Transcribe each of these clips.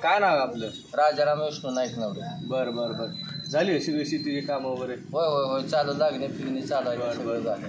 काय नाव आपलं? राजाराम विष्णू नाईक नवरे. बर बर बर. झाली सगळी शेतीची कामं वगैरे? होय होय होय चालू लागणे फिरणी चालू आहे सगळं झालं.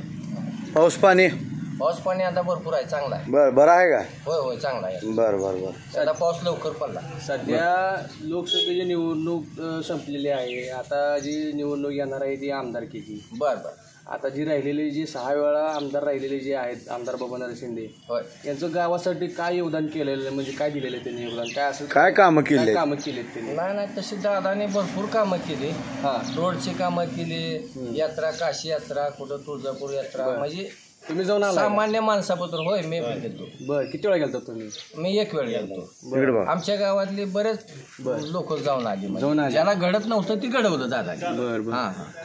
पाऊस पाणी आता भरपूर आहे, चांगला आहे. बरं आहे का? होय होय चांगला आहे. बर आता पाऊस लवकर पडला. सध्या लोकसभेची निवडणूक संपलेली आहे. आता जी निवडणूक येणार आहे ती आमदारकीची. बर बर. आता जी राहिलेली जी 6 वेळा आमदार राहिलेले जे आहेत, आमदार बबनदादा शिंदे, होय, यांचं गावासाठी काय योगदान केलेलं, म्हणजे काय दिलेलं आहे त्यांनी योगदान, काय असं काय कामं केली? कामं केलीत त्यांनी? नाही तशी दादाने भरपूर कामं केली. रोडची कामं केली, यात्रा, काशी यात्रा, कुठं तुळजापूर यात्रा, म्हणजे तुम्ही जाऊन आला? सामान्य माणसाबद्दल. होय मी पण गेलो. बर. किती वेळा गेलता तुम्ही? मी एक वेळ गेलो. आमच्या गावातले बरेच लोक जाऊन आली. ज्याला घडत नव्हतं ती घडवलं दादा. बर बर.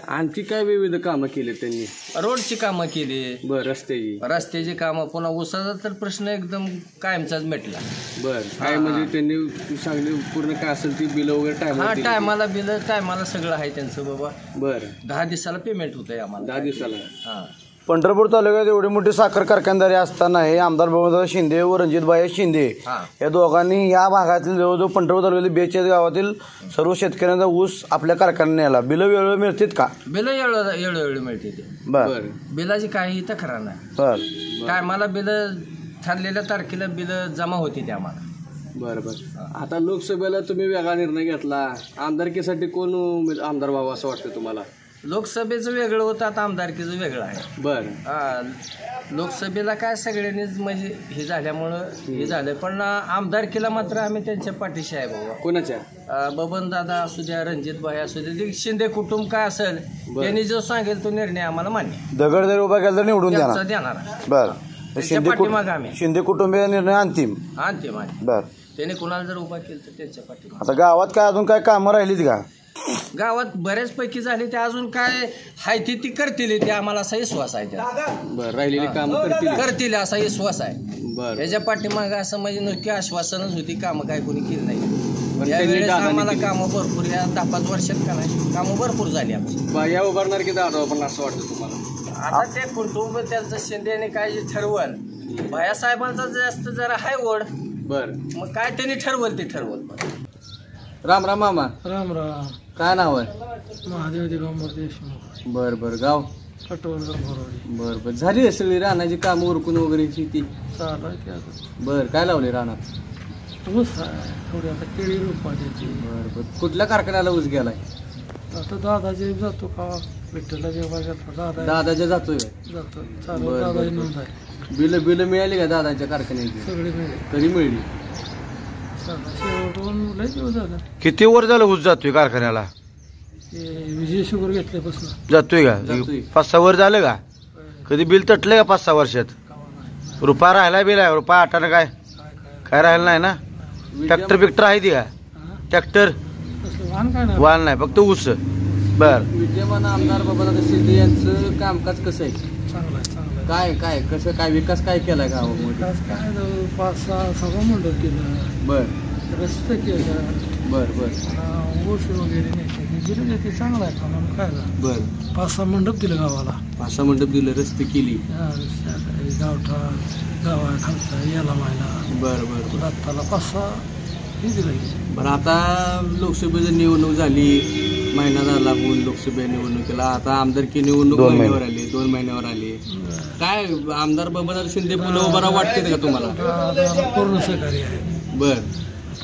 आणखी काय विविध कामं केली त्यांनी? रोडची कामं केली. बर. रस्त्याची कामं, पुन्हा ऊसाचा तर प्रश्न एकदम कायमचाच मिटला. बर. काय म्हणजे त्यांनी सांगली पूर्ण काय असेल ती बिल वगैरे टायमाला सगळं आहे त्यांचं बाबा. बर. 10 दिवसाला पेमेंट होतंय आम्हाला. 10 दिवसाला. पंढरपूर तालुक्यात एवढी मोठी साखर कारखानदारी असताना हे आमदार बबनदादा शिंदे व रणजितभाई शिंदे या दोघांनी या भागातील जवळजवळ पंढरपूर तालुक्यातील 42 गावातील सर्व शेतकऱ्यांचा ऊस आपल्या कारखान्याला बिल वेळोवेळी मिळतात का? बिल वेळोवेळी मिळते. बर. बिलाची काही तक्रार नाही. बर. टायमाला बिल ठरलेल्या तारखेला बिल जमा होती आम्हाला. बरं. आता लोकसभेला तुम्ही वेगळा निर्णय घेतला, आमदारकीसाठी कोण आमदार व्हावं असं वाटतं तुम्हाला? लोकसभेचं वेगळं होतं, आता आमदारकीचं वेगळं आहे. बरं. लोकसभेला काय सगळ्यांनीच म्हणजे हे झाल्यामुळं हे झालं, पण आमदारकीला मात्र आम्ही त्यांच्या पाठीशी आहे बाबा. कोणाच्या? बबनदादा असू द्या, रणजितभाई असू द्या, शिंदे कुटुंब काय असेल त्यांनी जो सांगेल तो निर्णय आम्हाला मान्य. दगड जर उभा केला तर निवडून देणार. बरं. शिंदे कुटुंबीय निर्णय अंतिम. बर. त्याने कुणाला जर उभा केलं तर त्यांच्या पाठीमागे. आता गावात काय अजून काय कामं राहिलीत का? गावात बऱ्याच पैकी झाली, ते अजून काय हाय ती करतील, ते आम्हाला असा विश्वास आहे. राहिलेली कामं करतील असा विश्वास आहे. याच्या पाठीमागे असं म्हणजे नुसती आश्वासनच होती, कामं काय कोणी केली नाही. यावेळेस आम्हाला कामं भरपूर, या 10-5 वर्षात का नाही कामं भरपूर झाली आमची. या उभारणार की दादा पण असं वाटतं तुम्हाला? आता ते कुटुंब त्यांचं शिंदेने काय जे ठरवल, भैयासाहेबांचा जास्त जरा हाय ओढ. बर. मग काय त्यांनी ठरवल ते ठरवल. राम राम मामा. राम राम. काय नाव आहे? महादेव दिगंबर देशमुख. बर बर. गाव? बर बर. झाली सगळी रानाची कामं उरकून वगैरे शेती चालू आहे की आता? बर. काय लावले रानात? ऊस आहे थोडी, आता केळी रोपा त्याची. बर बर. कुठल्या कारखान्याला ऊस गेलाय? आता दादाचे जातो का विठ्ठलला जेव्हा गेला दादाच्या जातोय जातो. चालू दादा नोंद आहे. बिल मिळाली का दादाच्या कारखान्याची? सगळी मिळेल. कधी मिळली? किती वर झालं ऊस जातोय कारखान्याला? विजय शुगर घेतल्यापासून जातोय का? 5-6 वर झालं का? कधी बिल तटलंय का 5-6 वर्षात? रुपया राहिला बिल आहे? रुपया 8 काय राहिलं नाही ना? ट्रॅक्टर आहे ती का? ट्रॅक्टर वाहन नाही, फक्त ऊस. बर. विद्यमान आमदार बबनदादा शिंदे यांचं कामकाज कसं आहे? चांगलं आहे. काय कसं काय विकास काय केलाय गावामध्ये? विकास काय 5-6 सभा मंडळ केलं. बर. रस्ते केलं. बर बर. ऊस वगैरे नाही ते चांगलं आहे का म्हणून काय. बर. 5-6 मंडप दिलं गावाला. 5-6 मंडप दिलं, रस्ते केली. गावठा गावा खालचा याला मायला. बर बर. दत्ताला 5-6 हे दिलं. बरं. आता लोकसभेची निवडणूक झाली, महिना झाला होऊन लोकसभा निवडणुकीला. आता आमदारकी निवडणूक 2 महिन्यावर आली. काय आमदार बबनदादा शिंदे पुन्हा उभा वाटते का तुम्हाला? पूर्ण सहकारी आहे. बर.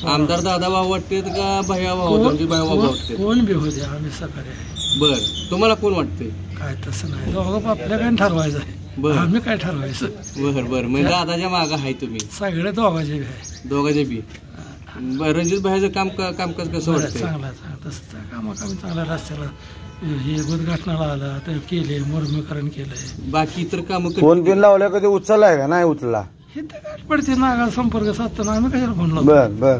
आमदार दादा भाऊ वाटतेत का भैया भाऊ वाटते? कोण बी होते, आम्ही सहकारी आहे. बर. तुम्हाला कोण वाटते? काय तसं नाही, दोघं आपल्या काय ठरवायचं आहे. बर. आम्ही काय ठरवायचं? बर बर. म्हणजे दादाच्या मागं आहे तुम्ही? सगळे दोघांचे बी आहे. दोघांचे बी. रणजित भाईचं कामकाज कसं वाटतं? चांगला तसं कामं चांगल्या रस्त्याला हे उद्घाटनाला आलं तर केले, मुरमीकरण केलंय. बाकी इतर कामं फोन पिन लावल्या कधी उचललाय का? नाही उचलला. हे तर काय पडते नागा संपर्क साधताना आम्ही कशाला फोन लावतो? बर बर.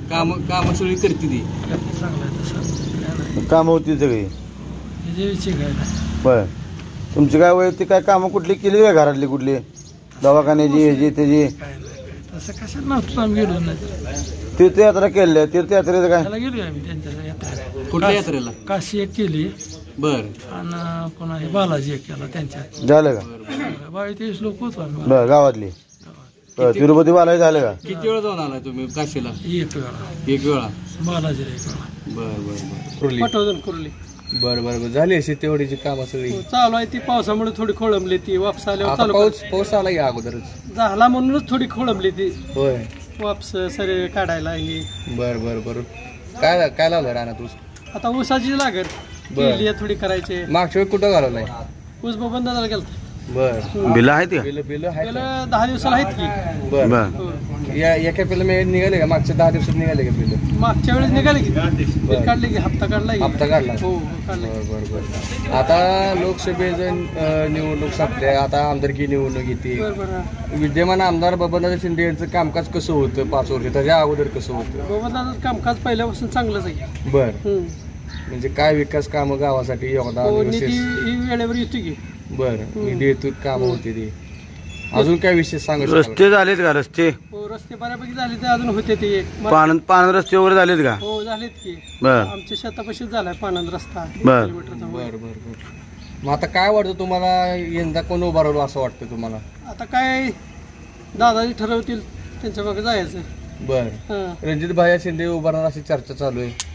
काम सगळी करते ती. चांगलं आहे तसं. काम होती सगळी. विषय काय नाही. बर. तुमची काय वैयक्तिक काय कामं कुठली केली का घरातली? कुठली दवाखान्याची ह्याची त्याची? काय नाही तसं कशाला नव्हतं, आम्ही गेलो नाही. तीर्थयात्रा केली. तीर्थयात्रेचं काय? त्याला गेलो आम्ही त्यांच्या यात्रेला. कुठल्या यात्रेला? काशी एक केली. बर. आणि पुन्हा हे बालाजी एक केला त्यांच्या. झालं का? 22-23 लोक होतो आम्ही. बर. गावातली तिरुपती बालाजी झालं का? किती वेळा जाऊन आलाय तुम्ही काशीला? एक वेळा एक वेळा. बालाजीला एक वेळा. बर पटवर्धन कुर्ली. बर झाली अशी तेवढीची कामं सगळी चालू आहे ती. पावसामुळे थोडी खोळंबली ती. वापस आल्यावर आता चालू पाऊस आला या अगोदरच झाला म्हणूनच थोडी खोळंबली ती. होय. वापस सरे काढायला ही. बर काय लावलं रानात ऊस? आता ऊसाची लागत केली थोडी करायची. मागच्या वेळी कुठं घालवलाय? ऊस बबन दादाला गेलता. बर. बिलं आहेत का? बिल आहे गेलं 10 दिवसाला आहेत की. बर. हो. या एका पिलं मी निघाले का? मागच्या 10 दिवसात निघाले का पिलं? मागच्या वेळेस निघाले की बिल काढले की हप्ता काढला की. हप्ता काढला. हो काढले. बर. आता लोकसभेचं निवडणूक संपल्या, आता आमदारकी निवडणूक येते. बरोबर. विद्यमान आमदार बबनदादा शिंदे यांचं कामकाज कसं होतं 5 वर्ष? त्याच्या अगोदर कसं होतं? बबन दादाचं कामकाज पहिल्यापासून चांगलंच आहे. बर. हम्म. म्हणजे काय विकास कामं गावासाठी योगदान हो, विशेष? निधी ही वेळेवर येतो की. बर. निधी हेतूत कामं होती ती. अजून काय विशेष सांगू शकाल? रस्ते झालेत का? रस्ते हो रस्ते बऱ्यापैकी झाले ते अजून होते ते. पाणंद रस्ते वगैरे झालेत का? हो झालेत की. बर आमच्या शेतापाशीच झालाय पानंद रस्ता. बर. किलोमीटरचा. बर. मग आता काय वाटतं तुम्हाला, यंदा कोण उभा राहिलो असं वाटतं तुम्हाला? आता काय दादाजी ठरवतील त्यांच्या मागे जायचं. बर. हं. रणजित भाई शिंदे उभारणार अशी चर्चा चालू आहे.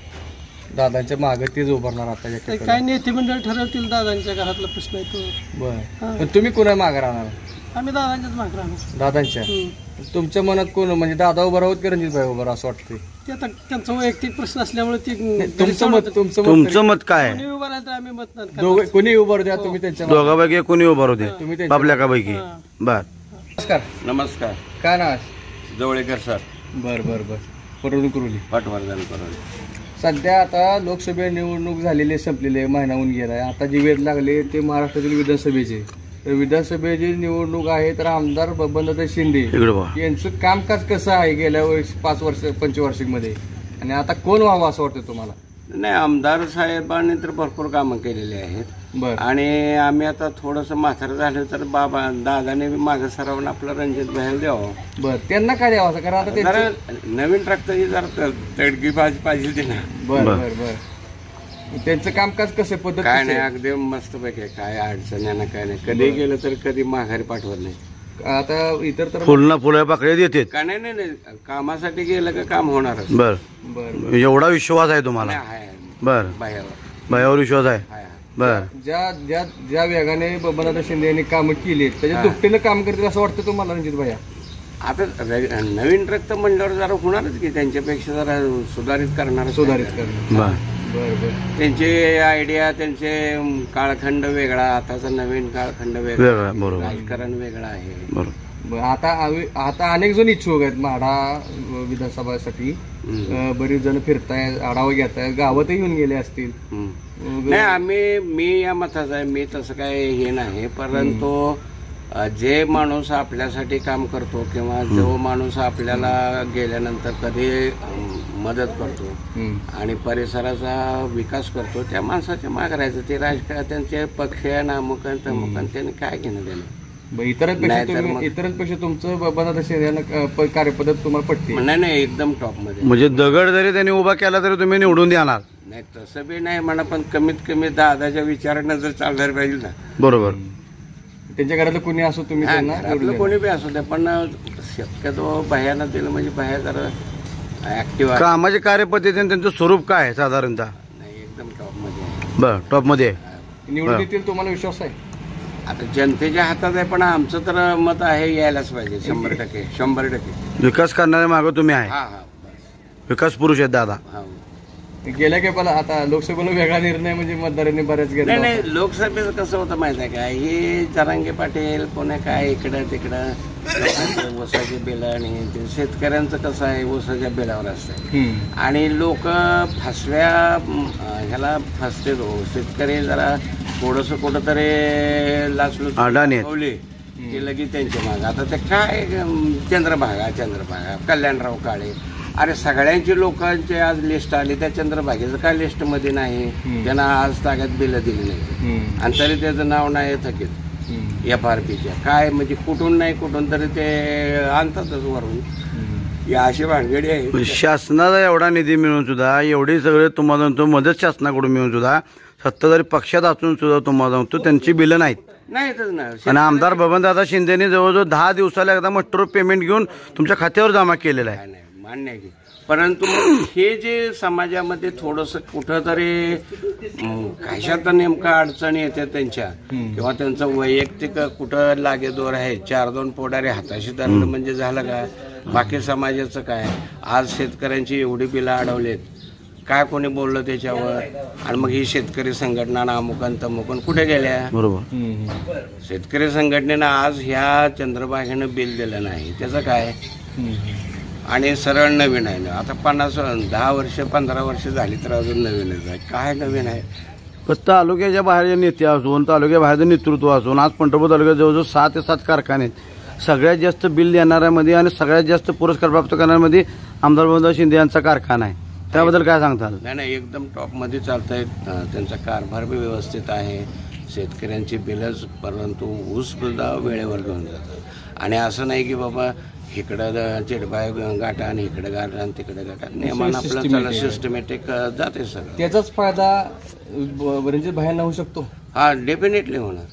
दादांच्या मागे तेच उभारणार आता ते एका. काय नेते मंडळ ठरवतील. दादांच्या घरातला प्रश्न आहे तो. बर. हं. पण तुम्ही कोणा मागे राहणार? आम्ही दादांच्याच मागे राहणार. दादांच्या. हं. तुमच्या मनात कोण, म्हणजे दादा उभा राहत की रणजित भाई उभा राहा असं वाटतंय? ते आता त्यांचा वैयक्तिक प्रश्न असल्यामुळे ती तुमचं मत तुमचं मत काय आहे? कोणी उभं राहिलं तर आम्ही मतदान करणार. दोघे कोणी उभा द्या तुम्ही त्यांच्या मागे. दोघांपैकी कोणी उभा होते? तुम्ही त्यांच्या आपल्या का पैकी? हं. बर. नमस्कार. नमस्कार. काय नाव? जवळेकर सर. बर. पटवून कुरुली. पटवर्धन करून. सध्या आता लोकसभा निवडणूक झालेली संपलेली आहे, महिना होऊन गेलाय. आता जे वेध लागले ते महाराष्ट्रातील विधानसभेचे. तर विधानसभेची निवडणूक आहे, तर आमदार बबनदादा शिंदे इकडे बघा. यांचं कामकाज कसं आहे गेल्या वर्षी 5 वर्ष पंचवार्षिकमध्ये, आणि आता कोण व्हावं असं वाटतं तुम्हाला? नाही, आमदार साहेबांनी तर भरपूर कामं केलेली आहेत. बर. आणि आम्ही आता थोडंसं म्हातारं झालं तर दादाने मागं सरावून आपलं रणजित भाई द्यावं. बर. त्यांना काय द्यावं असं? कारण आता जरा त्यांचं नवीन ट्रॅक्टरची जरा तडकी भाजी पाहिजे ते ना. बर. त्यांचं कामकाज कसं पद्धत काय कशी नाही, आहे? अगदी मस्त पैकी. काय अडचण आहे ना, काय नाही. कधी गेलं तर कधी माघारी पाठवत नाही. आता इतर तर फुलना फुलं पाकळ्या देतात. का नाही, कामासाठी गेलं का काम होणारच. बर. बर. एवढा विश्वास आहे तुम्हाला? आहे बर. बाह्यावर. भयावर विश्वास आहे. आहे. बर. ज्या वेगाने बबनदादा शिंदे यांनी कामं केली त्याच्या दुपटीनं काम करतील असं वाटतं तुम्हाला रणजित भैया? आता नवीन ट्रक तर म्हणल्यावर जरा होणारच की, त्यांच्यापेक्षा जरा सुधारित करणार. करणं. बर. बर. त्यांची आयडिया, त्यांचे काळखंड वेगळा, आताचा नवीन काळखंड वेगळा, वेगळा. बरोबर. राजकारण वेगळं आहे. बरोबर. आता अनेक जण इच्छुक आहेत माढा विधानसभासाठी. बरीच जण फिरतायत, आढावा घेतायत, गावातही येऊन गेले असतील. नाही, मी या मताचा आहे. मी तसं काय हे नाही, परंतु जे माणूस आपल्यासाठी काम करतो किंवा जो माणूस आपल्याला गेल्यानंतर कधी मदत करतो आणि परिसराचा विकास करतो, त्या माणसाच्या मागे राहायचं. ते राजकारण त्यांचे पक्ष नामुकन तमुकन त्यांनी काय घेणं देणं. इतरांपेक्षा तुमचं बबनदादा शिंदे कार्यपद्धत तुम्हाला पटते? नाही, एकदम टॉप मध्ये. म्हणजे दगड जरी त्यांनी उभा केला तरी तुम्ही निवडून देणार? नाही, तसं बी नाही म्हणा, पण कमीत कमी दादाच्या विचारानं जर चालणार पाहिजे ना. बरोबर. त्यांच्या घरातलं कोणी असो तुम्ही त्यांना आपलं कोणी बी असू द्या, पण शक्यतो बाह्यानं दिलं म्हणजे बाह्या जरा ऍक्टिव्ह आहे. कामाच्या कार्यपद्धतीने त्यांचं स्वरूप काय आहे साधारणतः? नाही, एकदम टॉप मध्ये आहे. बर. टॉप मध्ये आहे. निवडून येतील तुम्हाला विश्वास आहे? आता जनतेच्या हातात आहे, पण आमचं तर मत आहे यायलाच पाहिजे 100%. विकास करणाऱ्या मागं तुम्ही आहे. हा. विकास पुरुष आहेत दादा. हा. गेल्या काय मला आता लोकसभेला वेगळा निर्णय म्हणजे मतदारांनी बऱ्याच घेतला. नाही, लोकसभेचं कसं होतं माहिती आहे का, हे जरांगे पाटील कोणी काय इकडं तिकडं ऊसाची बिलं, आणि ते शेतकऱ्यांचं कसं आहे ऊसाच्या बिलावर असतं आणि लोक फसव्या ह्याला फसते. शेतकरी जरा थोडस कुठंतरी लाचलुचपवली की लगेच त्यांच्या मागे. आता ते काय चंद्रभागा कल्याणराव काळे, अरे सगळ्यांची लोकांची आज लिस्ट आली, त्या चंद्रभागेचं काय लिस्ट मध्ये नाही. त्यांना आज ताब्यात बिलं दिली नाही आणि तरी त्याचं नाव नाही थकीत FRPच्या. काय म्हणजे कुठून नाही कुठून तरी ते आणतातच वरून. या अशी भानगडी आहे. शासनाचा एवढा निधी मिळून सुद्धा, एवढी सगळे तुम्हाला मदत शासनाकडून मिळून सुद्धा, सत्ताधारी पक्षात असून सुद्धा तुम्हाला त्यांची बिलं नाहीत. नाही येतच ना. आणि आमदार बबनदादा शिंदेने जवळजवळ 10 दिवसाला एकदा मस्टर पेमेंट घेऊन तुमच्या खात्यावर जमा केलेलं आहे. नाही मान्य आहे की, परंतु मग हे जे समाजामध्ये थोडंसं कुठंतरी कशात नेमका अडचणी येतात त्यांच्या, किंवा त्यांचं वैयक्तिक कुठं लागेदोर आहे, 4-2 पोडारे हाताशी धरलं म्हणजे झालं का, बाकी समाजाचं काय. आज शेतकऱ्यांची एवढी बिलं अडवलेत, काय कोणी बोललं त्याच्यावर, आणि मग ही शेतकरी संघटना अमुकन तमुकन कुठे गेल्या. बरोबर. शेतकरी संघटनेनं आज ह्या चंद्रभागेनं बिल दिलं नाही, त्याचं काय. आणि सरळ नवीन आहे. आता 10 वर्ष 15 वर्ष झाली तर अजून नवीनच आहे. काय नवीन आहे. तालुक्याच्या बाहेरचे नेते असून, तालुक्या बाहेरचं नेतृत्व असून, आज पंढरपूर तालुक्यात जवळजवळ 6 ते 7 कारखाने आहेत. सगळ्यात जास्त बिल देणाऱ्यामध्ये आणि सगळ्यात जास्त पुरस्कार प्राप्त करणाऱ्यामध्ये आमदार बबनदादा शिंदे यांचा कारखाना आहे. त्याबद्दल काय सांगताल. नाही एकदम टॉपमध्ये चालत आहेत. त्यांचा कारभार बी व्यवस्थित आहे. शेतकऱ्यांची बिलच, परंतु ऊस सुद्धा वेळेवर घेऊन जातात. आणि असं नाही की बाबा इकडं चिडबाय गाठा आणि इकडे गाठा आणि तिकडे गाठा. नेमानं आपलं त्याला सिस्टमॅटिक जाते सगळं. त्याचाच फायदा रणजित भायांना होऊ शकतो. हा डेफिनेटली होणार.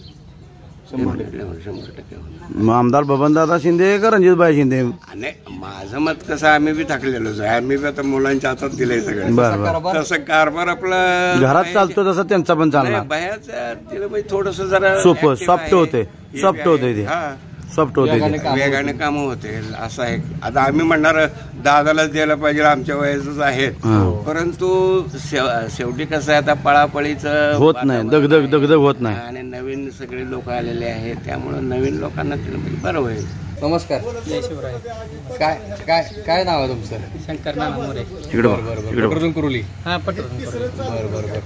100% होणार. आमदार बबनदादा शिंदे का रणजितभाई शिंदे. आणि माझं मत कसं, आम्ही बी थकलेलोच आहे. आम्ही बी आता मुलांच्या हातात दिलंय सगळं. तसं कारभार आपला घरात चालतो तसं त्यांचा पण चालणार. बाहेरचं तिला म्हणजे थोडस जरा सोपं सॉफ्ट होते ते सॉफ्ट होते वेगाने कामं होते. असं आहे. आता आम्ही म्हणणार दादालाच द्यायला पाहिजे, आमच्या वयाचंच आहेत, परंतु शेवटी कसं आहे, आता पळापळीचं होत नाही, दगदग होत नाही. आणि नवीन सगळे लोक आलेले आहेत, त्यामुळं नवीन लोकांना दिलं बरं होईल. नमस्कार. जय शिवराय. काय नाव आहे तुमचं. शंकर नाना मोरे. पटरून कुरुली. हा पटरून. बरं.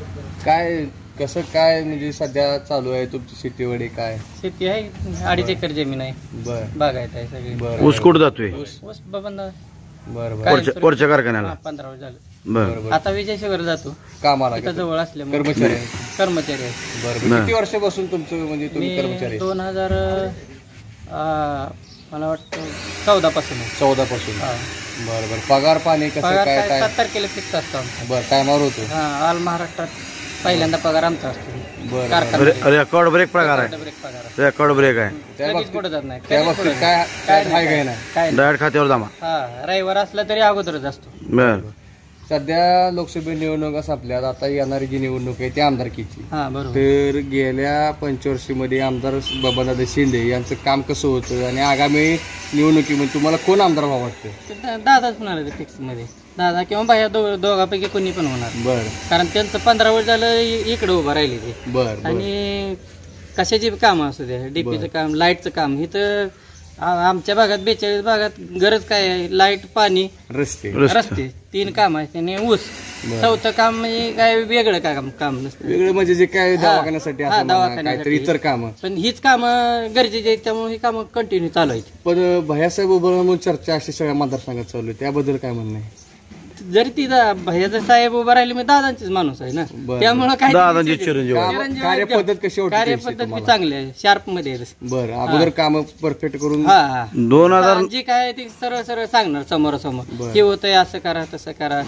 काय कसं काय म्हणजे सध्या चालू आहे तुमची शेतीवाडी. काय शेती आहे, 2.5 एकर जमीन आहे. बरं. बागायत आहे सगळी. बरं. ऊस कुठं जातोय. ऊस बबनदादा. बरं. वरच्या कारखान्याला. 15 वर्ष झालं. बरं. आता विजयशिवर जातो कामाला. इथं जवळ असल्यामुळे कर्मचारी आहे. बरं. किती वर्षापासून तुमचं म्हणजे तुम्ही कर्मचारी. 2000 मला वाटतं 14 पासून. 14 पासून. बरं. पगार पाणी कसं काय. 7 तारखेला फिक्स असतो. बरं. टायमावर होतो. ऑल महाराष्ट्रात पहिल्यांदा पगार आमचा असतो. रेकॉर्ड ब्रेक पगार आहे. रेकॉर्ड ब्रेक आहे. त्या बाबतीत काय नाही. डायरेक्ट खात्यावर जमा. रविवार असला तरी अगोदरच असतो. बरं. सध्या लोकसभा निवडणुका संपल्यात. आता येणारी जी निवडणूक आहे ती आमदारकीची. तर गेल्या पंचवर्षीमध्ये आमदार बबनदादा शिंदे यांचं काम कसं होतं आणि आगामी निवडणुकीमध्ये तुम्हाला कोण आमदार व्हावं वाटतं. दादाच होणार आहे फिक्स मध्ये. दादा किंवा बाया दोघांपैकी कोणी पण होणार. बरं. कारण त्यांचं 15 वर्ष झालं इकडे उभं राहिले ते. बरं. आणि कशाची कामं असू द्या, डीपीचं काम, लाईटचं काम, इथं आमच्या भागात 42 भागात गरज काय आहे. लाईट, पाणी, रस्ते 3 काम आहेत. आणि ऊस 4थं काम म्हणजे काय वेगळं काम नसतं. वेगळं म्हणजे जे काय दवाखान्यासाठी काहीतरी इतर कामं. पण हीच कामं गरजेची आहेत, त्यामुळे ही कामं कंटिन्यू चालू आहेत. पण भैयासाहेब उभं चर्चा अशी सगळ्या मतदारसंघात चालू आहे, त्याबद्दल काय म्हणणं आहे. जरी भैयाचा साहेब उभा राहिले मी दादांचीच माणूस आहे ना, त्यामुळे काय कार्यपद्धत कशी. कार्यपद्धत बी चांगली आहे, शार्प मध्ये आहे. बरं. अगोदर काम परफेक्ट करून 2000 जी काय ती सरळ सांगणार समोरासमोर. हे होतंय, असं करा तसं करा,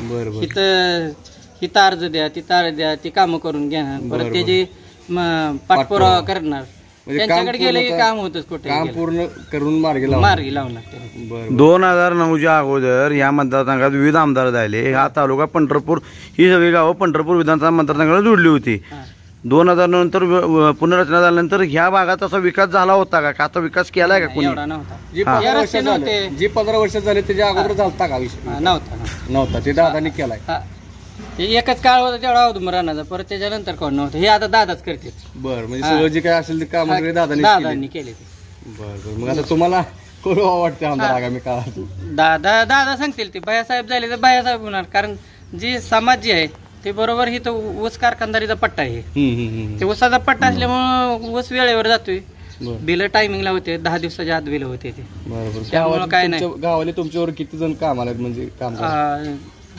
इथं अर्ज द्या, तिथं अर्ज द्या, ती कामं करून घ्या. परत त्याची पाठपुरावा करणार. त्यांच्याकडे गेले की काम होतच, कुठे काम पूर्ण करून मार्गी लावून लागते. 2009च्या अगोदर या मतदारसंघात विविध आमदार झाले. हा तालुका पंढरपूर, ही सगळी गावं पंढरपूर विधानसभा मतदारसंघाला जोडली होती. 2000 नंतर पुनर्रचना झाल्यानंतर ह्या भागात असा विकास झाला होता का. आता विकास केलाय का कोणी. जी 15 वर्ष झाले त्याच्या अगोदर झालता का विषय. नव्हता. ते दादानी केलाय. एकच काळ होता तेवढा राहण्याचा, परत त्याच्यानंतर कोण नव्हतं. हे आता दादाच करते. बरं. म्हणजे सगळं जे काय असेल ते काम दादांनी केले. बरं. मग आता तुम्हाला कोण वाटतं आमदार आगामी काळात. दादा सांगतील ते. भैयासाहेब झाले तर भैयासाहेब होणार. कारण जी समाज जी आहे ते बरोबर ही तो ऊस कारखानदारीचा पट्टा आहे. ते ऊसाचा पट्टा असल्यामुळे ऊस वेळेवर जातोय. बिल टायमिंगला होते, 10 दिवसाच्या आत बिल होते ते. बरोबर. त्यामुळे काय नाही. गावाले तुमच्यावर किती जण कामाला म्हणजे काम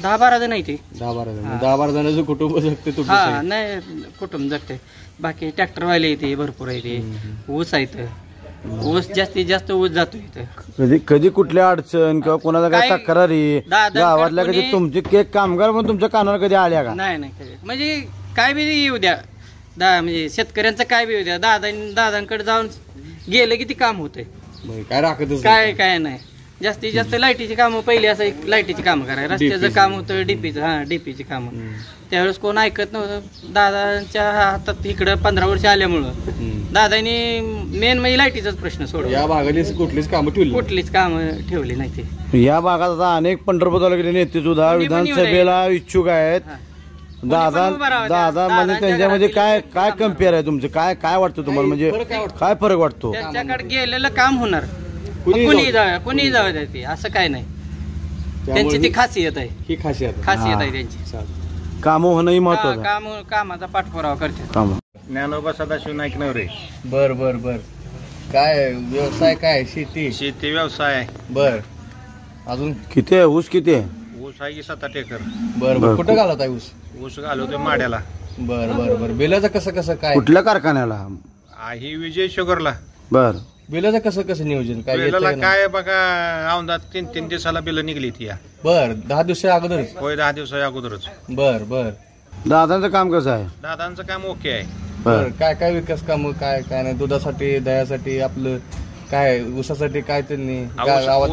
10-12 जण आहे ते. 10-12 जणांचं कुटुंब जगते तुमचं. नाही कुटुंब जगते. बाकी ट्रॅक्टरवाले येते भरपूर आहे ते. ऊस आहे तर ऊस जास्तीत जास्त ऊस जातो इथं. कधी कुठल्या अडचण किंवा कोणाला काय तक्रारी गावातल्या कधी तुमचे कामगार पण तुमच्या कानावर कधी आल्या का. नाही म्हणजे काय बी येऊ द्या, म्हणजे शेतकऱ्यांचं काय बी होत्या दादांकडे जाऊन गेलं की ती काम होतंय. काय राखतच काय नाही. जास्तीत जास्त लाईटीची कामं पहिली असं लाईटीची कामं करायला, रस्त्याचं काम होतं डीपीचं, डीपीची कामं. त्यावेळेस कोण ऐकत नव्हतं. दादांच्या हातात इकडं 15 वर्ष आल्यामुळं दादांनी मेन म्हणजे लाईटीचाच प्रश्न सोडवला. या भागाने कुठलीच कामं ठेवली नाही ते. या भागात आता अनेक पंढरपूर तालुक्याचे नेते सुद्धा विधानसभेला इच्छुक आहेत. दादा म्हणजे त्यांच्यामध्ये काय कम्पेअर आहे तुमचं? काय वाटतं तुम्हाला, म्हणजे काय फरक वाटतो? त्यांच्याकडे गेलेलं काम होणार, कुणीही जावं ते, असं काय नाही. त्यांची ती खासियत आहे, ही खासियत आहे त्यांची. काम होणंही महत्वाचं. कामाचा पाठपुरावा करते. ज्ञानोबा सदाशिव नाईक नवरे. बर बर बर. काय व्यवसाय, काय शेती व्यवसाय. बर. अजून किती आहे ऊस? किती आहे ऊस आहे की 7-8 एकर. बर बर. कुठं घालत आहे ऊस घालवतोय माड्याला. बर बर बर. बिलाचं कसं काय? कुठल्या कारखान्याला? ही विजय शुगरला. बर. बिलाचं कसं नियोजन काय? बिलाला काय बघा, औंधात 3 दिवसाला बिल निघली ती. बर. 10 दिवसा अगोदर? होय, 10 दिवसा अगोदरच. बर बर. दादांचं काम कसं आहे? दादांचं काम ओके आहे. बर. काय विकास काम, काय नाही? दुधासाठी, दह्यासाठी, आपलं काय ऊसासाठी काय त्यांनी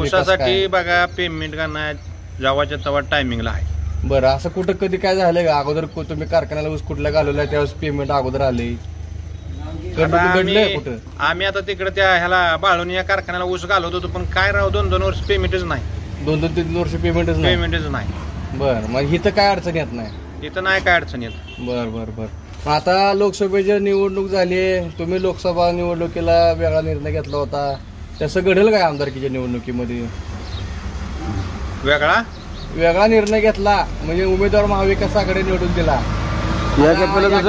ऊसासाठी बघा पेमेंट का नाही जेव्हाच्या तेव्हा टायमिंगला आहे. बरं. असं कुठं कधी काय झालंय का अगोदर तुम्ही कारखान्याला ऊस कुठला घालवलाय त्यावेळेस पेमेंट अगोदर आले? आम्ही आता तिकडे त्या ह्याला बाळून या कारखान्याला ऊस घालवत होतो, पण काय राव 2-2 वर्ष पेमेंटच नाही. 2-3 वर्ष पेमेंटच नाही. बरं. मग इथं काय अडचण येत नाही? इथं नाही काय अडचण येत. बर बर बर. आता लोकसभेची निवडणूक झाली, तुम्ही लोकसभा निवडणुकीला वेगळा निर्णय घेतला होता, तसं घडेल काय आमदारकीच्या निवडणुकीमध्ये? वेगळा निर्णय घेतला म्हणजे उमेदवार महाविकास आघाडी निवडून दिला,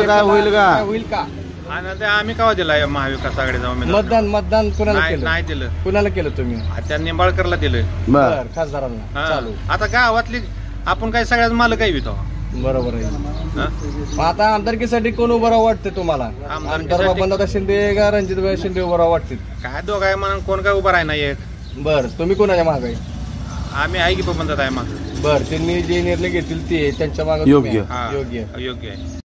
काय होईल का? आणि आम्ही केव्हा दिला महाविकास आघाडीचा उमेदवार? मतदान नाही दिलं. कुणाला केलं तुम्ही? त्या निंबाळकरला दिलं. बर. खासदारांना. चालू. आता गावातली आपण काय सगळ्यात मालक आहे वितो. बरोबर आहे. आता आमदारकीसाठी कोण उभं राहा वाटते तुम्हाला? आमदार बाबा शिंदे का रणजितभाई शिंदे उभं राहा वाटते? काय दोघं आहे म्हणून कोण काय उभं राही नाही एक. बर. तुम्ही कोणाच्या मागे आहे? आम्ही आहे की बंधात आहे माग. बर. त्यांनी जे निर्णय घेतील ते त्यांच्या मागे योग्य आहे.